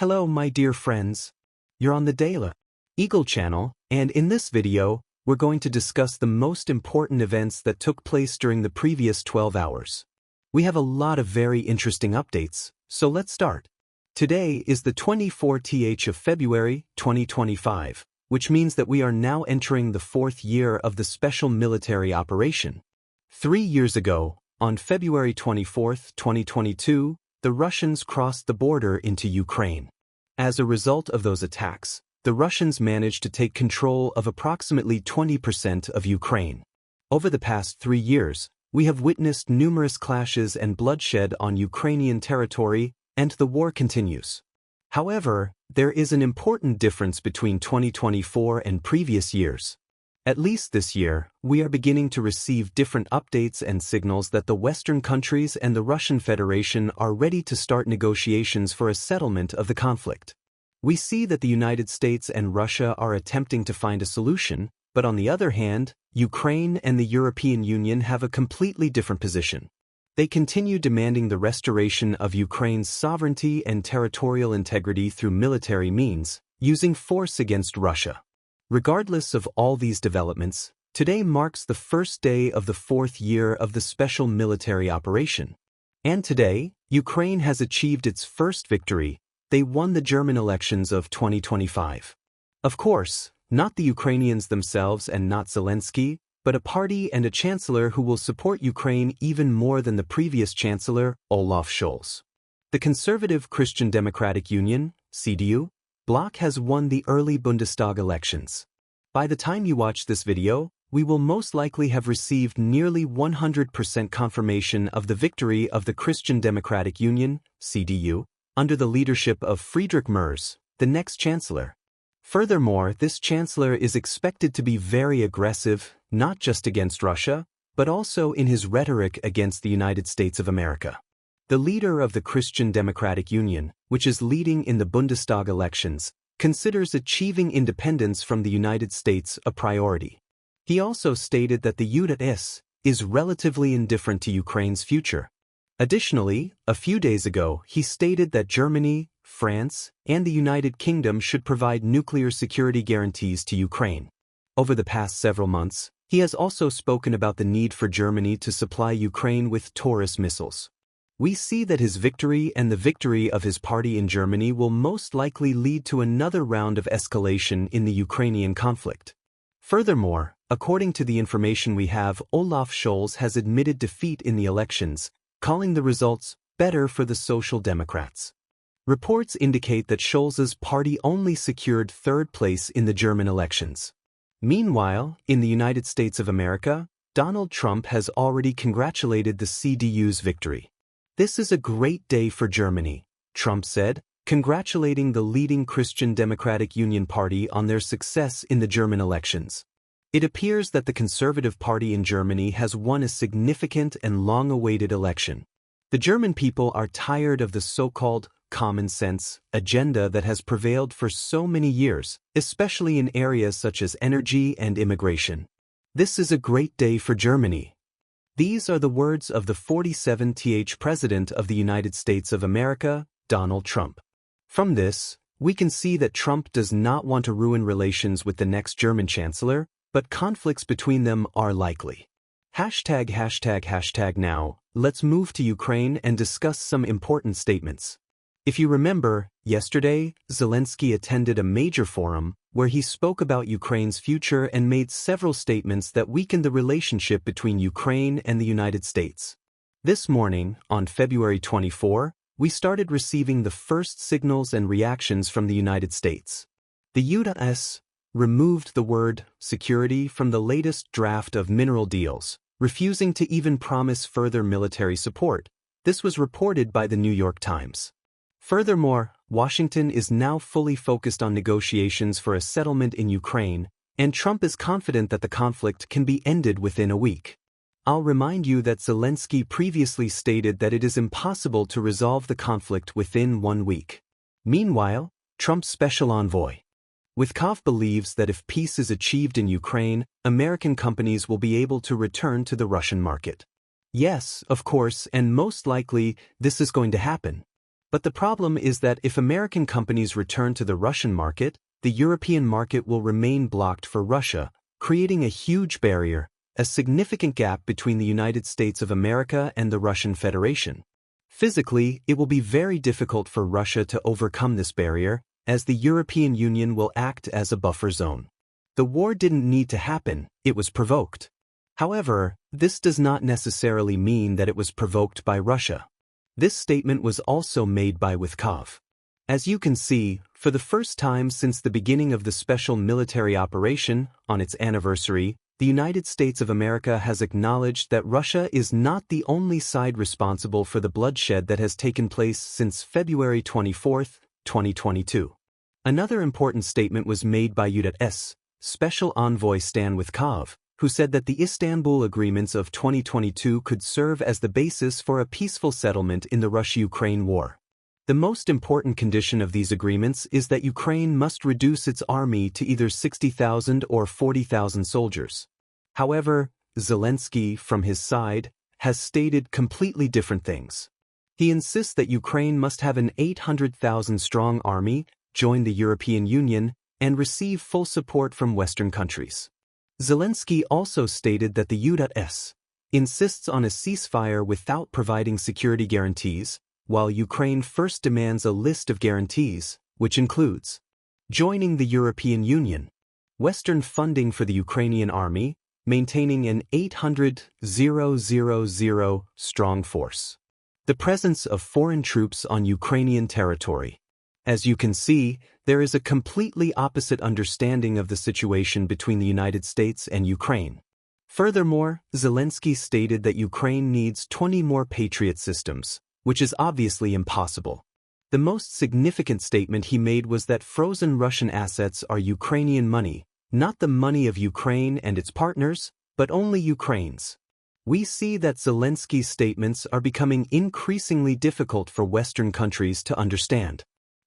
Hello my dear friends. You're on the Daily Eagle channel, and in this video, we're going to discuss the most important events that took place during the previous 12 hours. We have a lot of very interesting updates, so let's start. Today is the 24th of February, 2025, which means that we are now entering the 4th year of the special military operation. 3 years ago, on February 24, 2022, the Russians crossed the border into Ukraine. As a result of those attacks, the Russians managed to take control of approximately 20% of Ukraine. Over the past 3 years, we have witnessed numerous clashes and bloodshed on Ukrainian territory, and the war continues. However, there is an important difference between 2024 and previous years. At least this year, we are beginning to receive different updates and signals that the Western countries and the Russian Federation are ready to start negotiations for a settlement of the conflict. We see that the United States and Russia are attempting to find a solution, but on the other hand, Ukraine and the European Union have a completely different position. They continue demanding the restoration of Ukraine's sovereignty and territorial integrity through military means, using force against Russia. Regardless of all these developments, today marks the first day of the 4th year of the special military operation. And today, Ukraine has achieved its first victory. They won the German elections of 2025. Of course, not the Ukrainians themselves and not Zelensky, but a party and a chancellor who will support Ukraine even more than the previous chancellor, Olaf Scholz. The Conservative Christian Democratic Union, CDU, bloc has won the early Bundestag elections. By the time you watch this video, we will most likely have received nearly 100% confirmation of the victory of the Christian Democratic Union, CDU, under the leadership of Friedrich Merz, the next chancellor. Furthermore, this chancellor is expected to be very aggressive, not just against Russia, but also in his rhetoric against the United States of America. The leader of the Christian Democratic Union, which is leading in the Bundestag elections, considers achieving independence from the United States a priority. He also stated that the U.S. is relatively indifferent to Ukraine's future. Additionally, a few days ago, he stated that Germany, France, and the United Kingdom should provide nuclear security guarantees to Ukraine. Over the past several months, he has also spoken about the need for Germany to supply Ukraine with Taurus missiles. We see that his victory and the victory of his party in Germany will most likely lead to another round of escalation in the Ukrainian conflict. Furthermore, according to the information we have, Olaf Scholz has admitted defeat in the elections, calling the results better for the Social Democrats. Reports indicate that Scholz's party only secured 3rd place in the German elections. Meanwhile, in the United States of America, Donald Trump has already congratulated the CDU's victory. "This is a great day for Germany," Trump said, congratulating the leading Christian Democratic Union Party on their success in the German elections. It appears that the Conservative Party in Germany has won a significant and long-awaited election. The German people are tired of the so-called common sense agenda that has prevailed for so many years, especially in areas such as energy and immigration. This is a great day for Germany. These are the words of the 47th President of the United States of America, Donald Trump. From this, we can see that Trump does not want to ruin relations with the next German chancellor, but conflicts between them are likely. Now, let's move to Ukraine and discuss some important statements. If you remember, yesterday, Zelensky attended a major forum where he spoke about Ukraine's future and made several statements that weakened the relationship between Ukraine and the United States. This morning, on February 24, we started receiving the first signals and reactions from the United States. The U.S. removed the word security from the latest draft of mineral deals, refusing to even promise further military support. This was reported by the New York Times. Furthermore, Washington is now fully focused on negotiations for a settlement in Ukraine, and Trump is confident that the conflict can be ended within a week. I'll remind you that Zelensky previously stated that it is impossible to resolve the conflict within 1 week. Meanwhile, Trump's special envoy, Witkoff, believes that if peace is achieved in Ukraine, American companies will be able to return to the Russian market. Yes, of course, and most likely, this is going to happen. But the problem is that if American companies return to the Russian market, the European market will remain blocked for Russia, creating a huge barrier, a significant gap between the United States of America and the Russian Federation. Physically, it will be very difficult for Russia to overcome this barrier, as the European Union will act as a buffer zone. The war didn't need to happen, it was provoked. However, this does not necessarily mean that it was provoked by Russia. This statement was also made by Withkov. As you can see, for the first time since the beginning of the special military operation, on its anniversary, the United States of America has acknowledged that Russia is not the only side responsible for the bloodshed that has taken place since February 24, 2022. Another important statement was made by U.S. Special Envoy Stan Withkov, who said that the Istanbul Agreements of 2022 could serve as the basis for a peaceful settlement in the Russia-Ukraine war. The most important condition of these agreements is that Ukraine must reduce its army to either 60,000 or 40,000 soldiers. However, Zelensky, from his side, has stated completely different things. He insists that Ukraine must have an 800,000-strong army, join the European Union, and receive full support from Western countries. Zelensky also stated that the U.S. insists on a ceasefire without providing security guarantees, while Ukraine first demands a list of guarantees, which includes joining the European Union, Western funding for the Ukrainian army, maintaining an 800,000 strong force, the presence of foreign troops on Ukrainian territory. As you can see, there is a completely opposite understanding of the situation between the United States and Ukraine. Furthermore, Zelensky stated that Ukraine needs 20 more Patriot systems, which is obviously impossible. The most significant statement he made was that frozen Russian assets are Ukrainian money, not the money of Ukraine and its partners, but only Ukraine's. We see that Zelensky's statements are becoming increasingly difficult for Western countries to understand.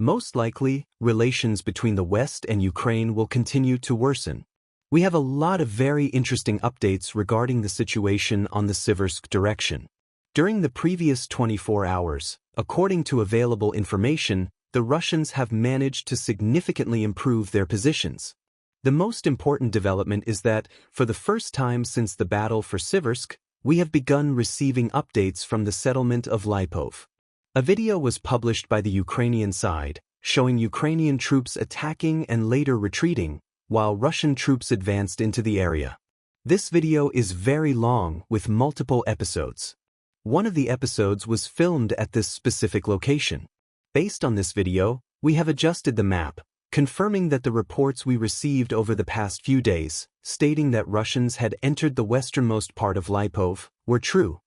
Most likely, relations between the West and Ukraine will continue to worsen. We have a lot of very interesting updates regarding the situation on the Siversk direction. During the previous 24 hours, according to available information, the Russians have managed to significantly improve their positions. The most important development is that, for the first time since the battle for Siversk, we have begun receiving updates from the settlement of Lipov. A video was published by the Ukrainian side, showing Ukrainian troops attacking and later retreating, while Russian troops advanced into the area. This video is very long, with multiple episodes. One of the episodes was filmed at this specific location. Based on this video, we have adjusted the map, confirming that the reports we received over the past few days, stating that Russians had entered the westernmost part of Lipov, were true.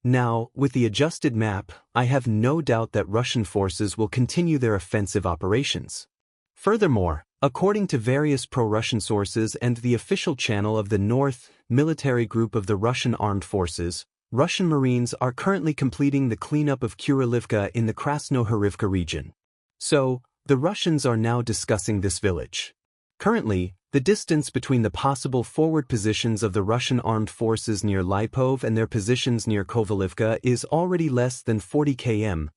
Now, with the adjusted map, I have no doubt that Russian forces will continue their offensive operations. Furthermore, according to various pro-Russian sources and the official channel of the North Military Group of the Russian Armed Forces, Russian Marines are currently completing the cleanup of Kurylivka in the Krasnohorivka region. So, the Russians are now discussing this village. Currently, the distance between the possible forward positions of the Russian armed forces near Lipov and their positions near Kovalivka is already less than 40 km,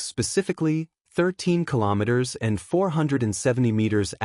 specifically 13 kilometers and 470 meters ***.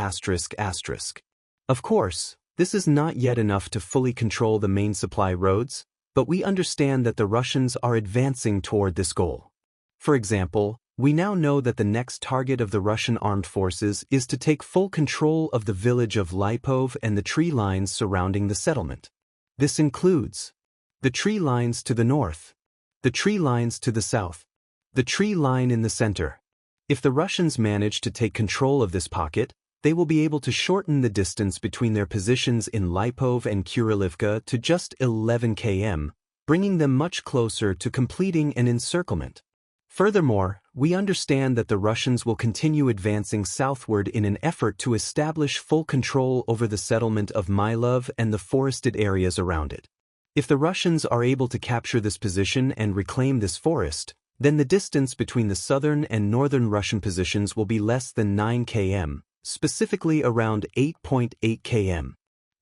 Of course, this is not yet enough to fully control the main supply roads, but we understand that the Russians are advancing toward this goal. For example, we now know that the next target of the Russian armed forces is to take full control of the village of Lipov and the tree lines surrounding the settlement. This includes the tree lines to the north, the tree lines to the south, the tree line in the center. If the Russians manage to take control of this pocket, they will be able to shorten the distance between their positions in Lipov and Kurylivka to just 11 km, bringing them much closer to completing an encirclement. Furthermore, we understand that the Russians will continue advancing southward in an effort to establish full control over the settlement of Mylov and the forested areas around it. If the Russians are able to capture this position and reclaim this forest, then the distance between the southern and northern Russian positions will be less than 9 km, specifically around 8.8 km.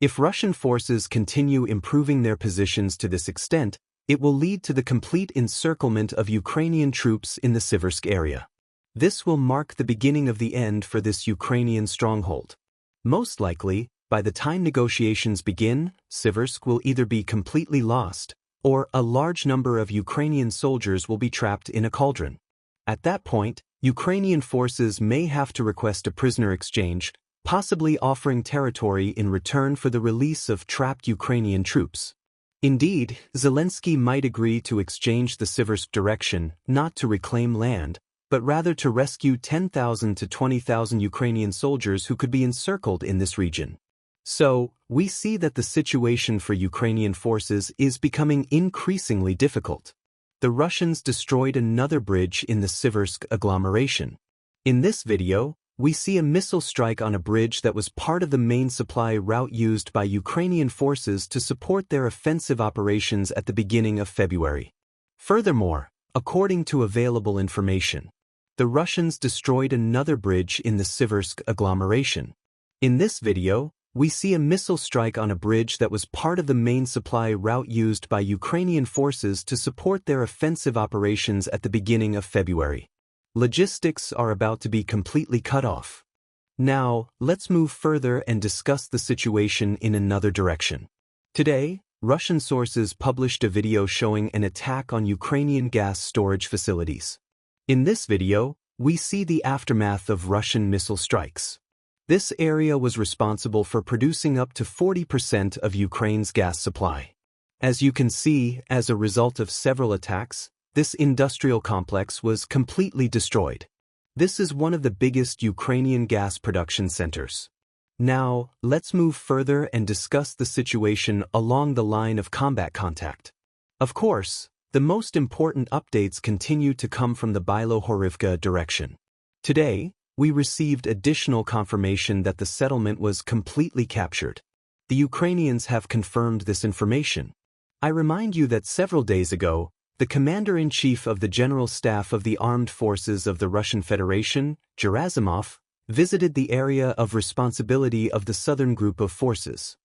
If Russian forces continue improving their positions to this extent, It will lead to the complete encirclement of Ukrainian troops in the Siversk area. This will mark the beginning of the end for this Ukrainian stronghold. Most likely, by the time negotiations begin, Siversk will either be completely lost, or a large number of Ukrainian soldiers will be trapped in a cauldron. At that point, Ukrainian forces may have to request a prisoner exchange, possibly offering territory in return for the release of trapped Ukrainian troops. Indeed, Zelensky might agree to exchange the Siversk direction, not to reclaim land, but rather to rescue 10,000 to 20,000 Ukrainian soldiers who could be encircled in this region. So, we see that the situation for Ukrainian forces is becoming increasingly difficult. The Russians destroyed another bridge in the Siversk agglomeration. In this video, we see a missile strike on a bridge that was part of the main supply route used by Ukrainian forces to support their offensive operations at the beginning of February. Furthermore, according to available information, the Russians destroyed another bridge in the Siversk agglomeration. In this video, we see a missile strike on a bridge that was part of the main supply route used by Ukrainian forces to support their offensive operations at the beginning of February. Logistics are about to be completely cut off. Now, let's move further and discuss the situation in another direction. Today, Russian sources published a video showing an attack on Ukrainian gas storage facilities. In this video, we see the aftermath of Russian missile strikes. This area was responsible for producing up to 40% of Ukraine's gas supply. As you can see, as a result of several attacks, this industrial complex was completely destroyed. This is one of the biggest Ukrainian gas production centers. Now, let's move further and discuss the situation along the line of combat contact. Of course, the most important updates continue to come from the Bilohorivka direction. Today, we received additional confirmation that the settlement was completely captured. The Ukrainians have confirmed this information. I remind you that several days ago, the Commander-in-Chief of the General Staff of the Armed Forces of the Russian Federation, Gerasimov, visited the area of responsibility of the southern group of forces.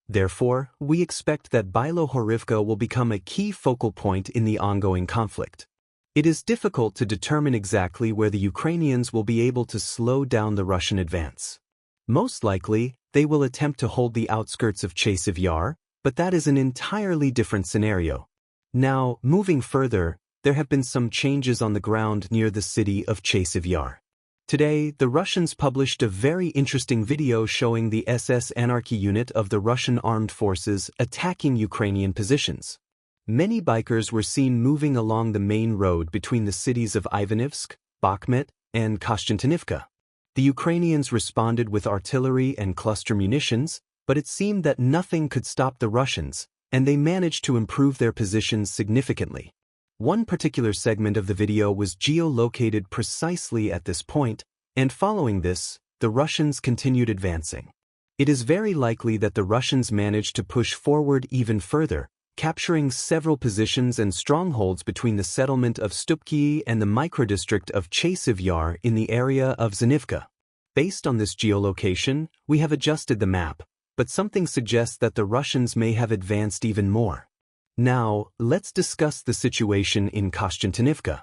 Therefore, we expect that Bilohorivka will become a key focal point in the ongoing conflict. It is difficult to determine exactly where the Ukrainians will be able to slow down the Russian advance. Most likely, they will attempt to hold the outskirts of Chasiv Yar, but that is an entirely different scenario. Now, moving further, there have been some changes on the ground near the city of Chasiv Yar. Today, the Russians published a very interesting video showing the SS Anarchy unit of the Russian armed forces attacking Ukrainian positions. Many bikers were seen moving along the main road between the cities of Ivanivsk, Bakhmut, and Kostiantynivka. The Ukrainians responded with artillery and cluster munitions, but it seemed that nothing could stop the Russians, and they managed to improve their positions significantly. One particular segment of the video was geolocated precisely at this point, and following this, the Russians continued advancing. It is very likely that the Russians managed to push forward even further, capturing several positions and strongholds between the settlement of Stupki and the microdistrict of Chasiv Yar in the area of Zanivka. Based on this geolocation, we have adjusted the map, but something suggests that the Russians may have advanced even more. Now, let's discuss the situation in Kostiantynivka.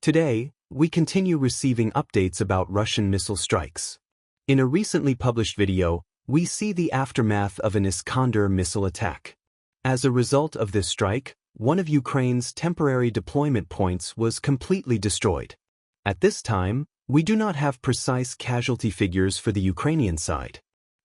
Today, we continue receiving updates about Russian missile strikes. In a recently published video, we see the aftermath of an Iskander missile attack. As a result of this strike, one of Ukraine's temporary deployment points was completely destroyed. At this time, we do not have precise casualty figures for the Ukrainian side.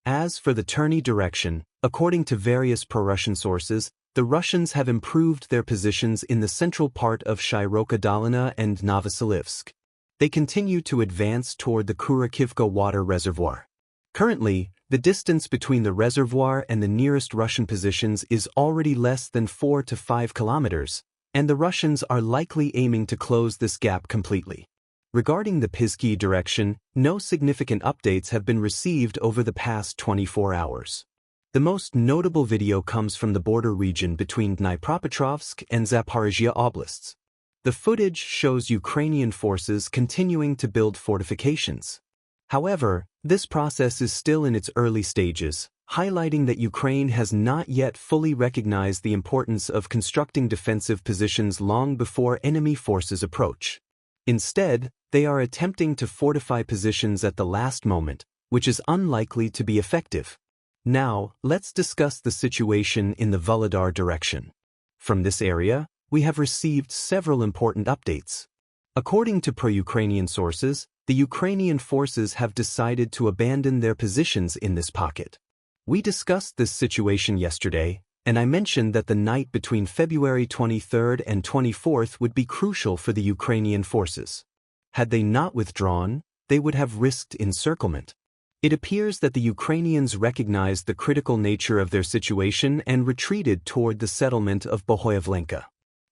As for the Terny direction, according to various pro-Russian sources, the Russians have improved their positions in the central part of Shiroka Dolina and Novoselivsk. They continue to advance toward the Kurakivka water reservoir. Currently, the distance between the reservoir and the nearest Russian positions is already less than 4 to 5 kilometers, and the Russians are likely aiming to close this gap completely. Regarding the Pisky direction, no significant updates have been received over the past 24 hours. The most notable video comes from the border region between Dnipropetrovsk and Zaporizhia oblasts. The footage shows Ukrainian forces continuing to build fortifications. However, this process is still in its early stages, highlighting that Ukraine has not yet fully recognized the importance of constructing defensive positions long before enemy forces approach. Instead, they are attempting to fortify positions at the last moment, which is unlikely to be effective. Now, let's discuss the situation in the Volodar direction. From this area, we have received several important updates. According to pro-Ukrainian sources, the Ukrainian forces have decided to abandon their positions in this pocket. We discussed this situation yesterday, and I mentioned that the night between February 23rd and 24th would be crucial for the Ukrainian forces. Had they not withdrawn, they would have risked encirclement. It appears that the Ukrainians recognized the critical nature of their situation and retreated toward the settlement of Bohoyavlenka.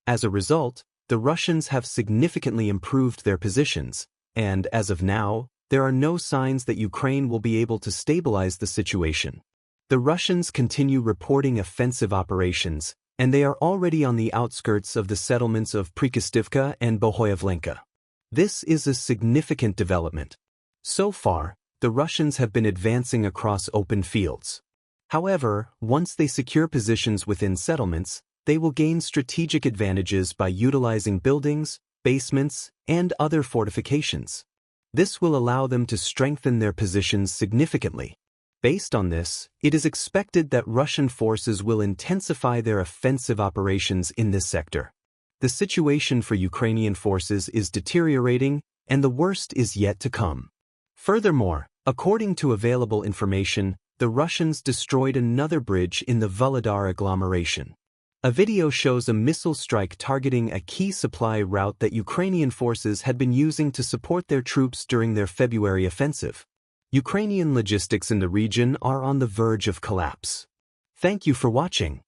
As a result, the Russians have significantly improved their positions, and as of now, there are no signs that Ukraine will be able to stabilize the situation. The Russians continue reporting offensive operations, and they are already on the outskirts of the settlements of Prikostivka and Bohoyavlenka. This is a significant development. So far, the Russians have been advancing across open fields. However, once they secure positions within settlements, they will gain strategic advantages by utilizing buildings, basements, and other fortifications. This will allow them to strengthen their positions significantly. Based on this, it is expected that Russian forces will intensify their offensive operations in this sector. The situation for Ukrainian forces is deteriorating, and the worst is yet to come. Furthermore, according to available information, the Russians destroyed another bridge in the Volodar agglomeration. A video shows a missile strike targeting a key supply route that Ukrainian forces had been using to support their troops during their February offensive. Ukrainian logistics in the region are on the verge of collapse. Thank you for watching.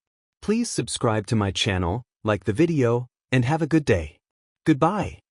Please subscribe to my channel, like the video, and have a good day. Goodbye.